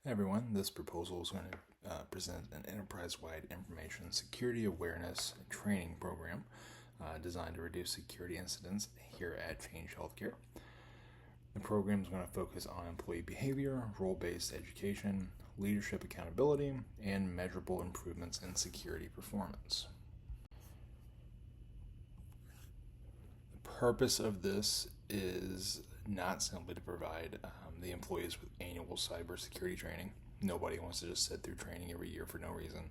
Hey everyone, this proposal is going to present an enterprise-wide information security awareness and training program designed to reduce security incidents here at Change Healthcare. The program is going to focus on employee behavior, role-based education, leadership accountability, and measurable improvements in security performance. The purpose of this is not simply to provide the employees with annual cybersecurity training. Nobody wants to just sit through training every year for no reason.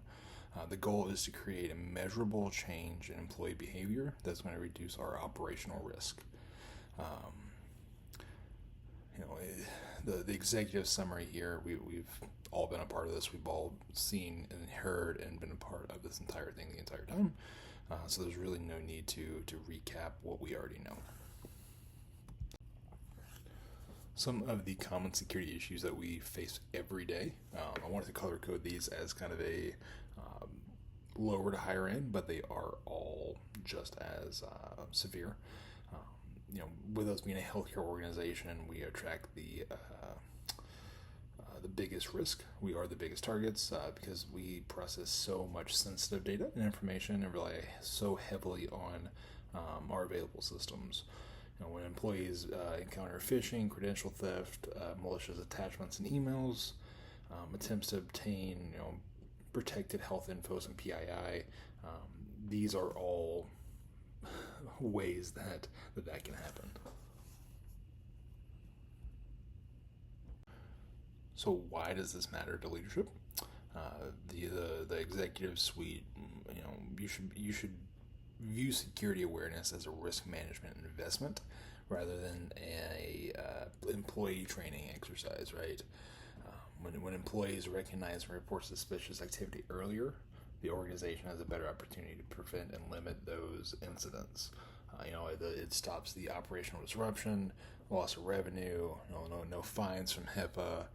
The goal is to create a measurable change in employee behavior that's going to reduce our operational risk. Um, the executive summary here, we've all been a part of this. We've all seen and heard and been a part of this entire thing the entire time. So there's really no need to recap what we already know. Some of the common security issues that we face every day. I wanted to color code these as kind of a lower to higher end, but they are all just as severe. With us being a healthcare organization, we attract the biggest risk. We are the biggest targets because we process so much sensitive data and information and rely so heavily on our available systems. When employees encounter phishing, credential theft, malicious attachments and emails, attempts to obtain protected health infos and PII, these are all ways that can happen. So why does this matter to leadership? The executive suite, you should view security awareness as a risk management investment rather than a employee training exercise, right? When employees recognize and report suspicious activity earlier, the organization has a better opportunity to prevent and limit those incidents. It stops the operational disruption, loss of revenue, no fines from HIPAA,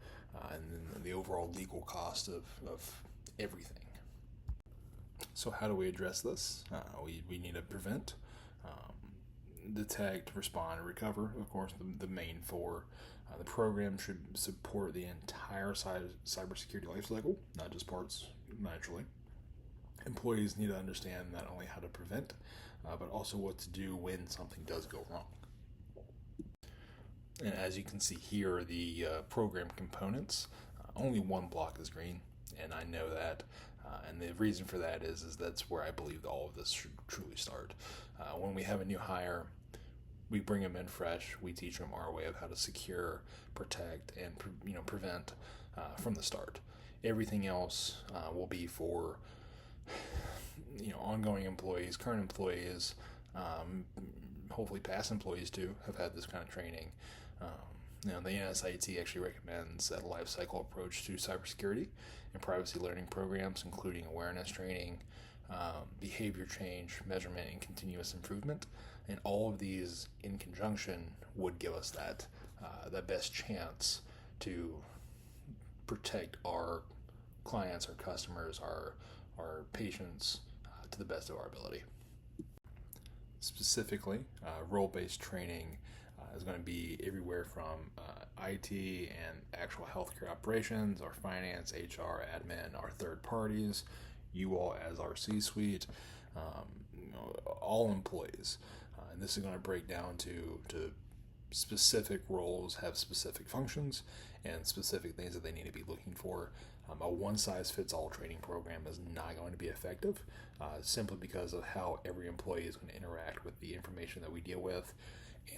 and then the overall legal cost of everything. So how do we address this? We need to prevent, detect, respond, and recover. Of course, the main four. The program should support the entire cybersecurity lifecycle, not just parts, naturally. Employees need to understand not only how to prevent, but also what to do when something does go wrong. And as you can see here, the program components, only one block is green, and I know that. And the reason for that is that's where I believe all of this should truly start. When we have a new hire, we bring them in fresh. We teach them our way of how to secure, protect, and prevent from the start. Everything else will be for ongoing employees, current employees, hopefully past employees too have had this kind of training. The NSIT actually recommends a life cycle approach to cybersecurity and privacy learning programs, including awareness training, behavior change, measurement, and continuous improvement. And all of these in conjunction would give us that best chance to protect our clients, our customers, our patients to the best of our ability. Specifically, role-based training is going to be everywhere from IT and actual healthcare operations, our finance, HR, admin, our third parties, you all as our C-suite, all employees. And this is going to break down to specific roles have specific functions and specific things that they need to be looking for. A one-size-fits-all training program is not going to be effective simply because of how every employee is going to interact with the information that we deal with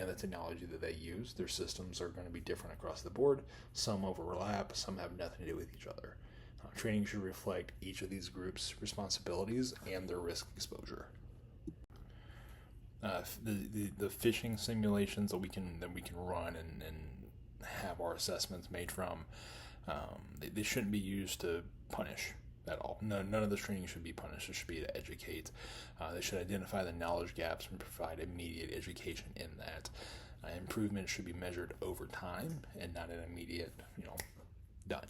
and the technology that they use. Their systems are going to be different across the board. Some overlap, some have nothing to do with each other. Training should reflect each of these groups' responsibilities and their risk exposure. The phishing simulations that we can run and have our assessments made from, they shouldn't be used to punish at all. None of the training should be punished. It should be to educate. They should identify the knowledge gaps and provide immediate education in that. Improvement should be measured over time and not an immediate, done.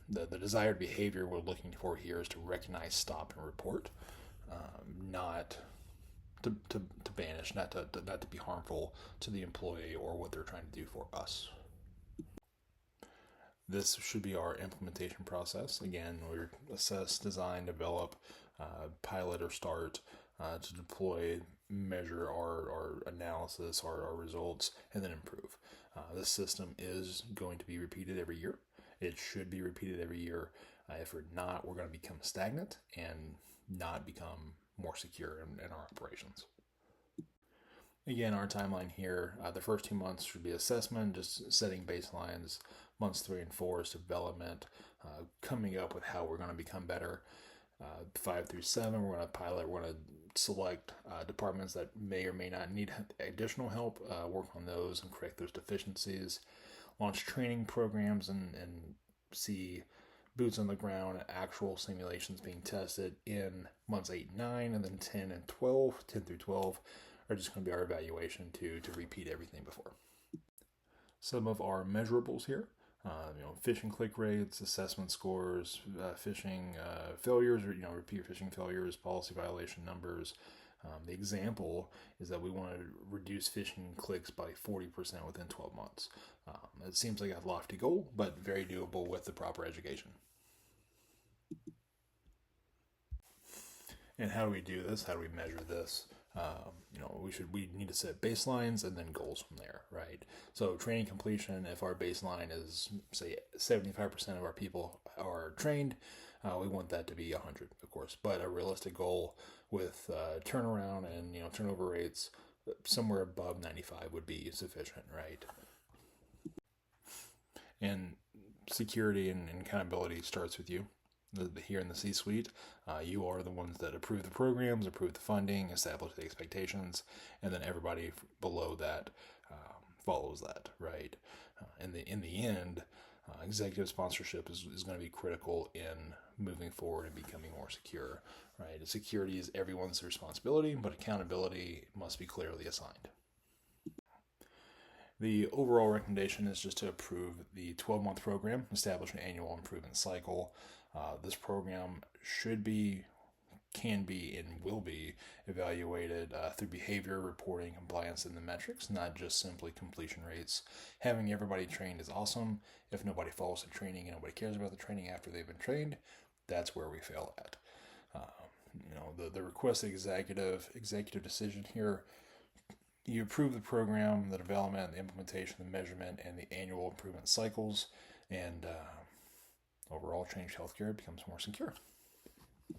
The desired behavior we're looking for here is to recognize, stop, and report, not to banish, not to be harmful to the employee or what they're trying to do for us. This should be our implementation process. Again, we assess, design, develop, pilot, or start to deploy, measure our analysis, our results, and then improve. This system is going to be repeated every year. It should be repeated every year. If we're not, we're going to become stagnant and not become more secure in our operations. Again, our timeline here, the first 2 months should be assessment, just setting baselines. Months 3 and 4 is development, coming up with how we're going to become better. 5 through 7, we're going to pilot, we're going to select departments that may or may not need additional help, work on those and correct those deficiencies. Launch training programs and see boots on the ground, actual simulations being tested in months 8 and 9, and then 10 and 12, 10 through 12 are just going to be our evaluation to repeat everything before. Some of our measurables here, phishing click rates, assessment scores, phishing failures, or repeat phishing failures, policy violation numbers. The example is that we want to reduce phishing clicks by 40% within 12 months. It seems like a lofty goal, but very doable with the proper education. And how do we do this? How do we measure this? We need to set baselines and then goals from there, right? So training completion, if our baseline is, say, 75% of our people are trained, we want that to be 100, of course. But a realistic goal with turnaround and turnover rates somewhere above 95 would be sufficient, right? And security and accountability starts with you. Here in the C-suite, you are the ones that approve the programs, approve the funding, establish the expectations, and then everybody below that follows that, right? In the end, executive sponsorship is going to be critical in moving forward and becoming more secure, right? Security is everyone's responsibility, but accountability must be clearly assigned. The overall recommendation is just to approve the 12-month program, establish an annual improvement cycle. This program can be, and will be evaluated through behavior, reporting, compliance, and the metrics, not just simply completion rates. Having everybody trained is awesome. If nobody follows the training and nobody cares about the training after they've been trained, that's where we fail at. The requested executive decision here. You approve the program, the development, the implementation, the measurement, and the annual improvement cycles, and overall change healthcare becomes more secure.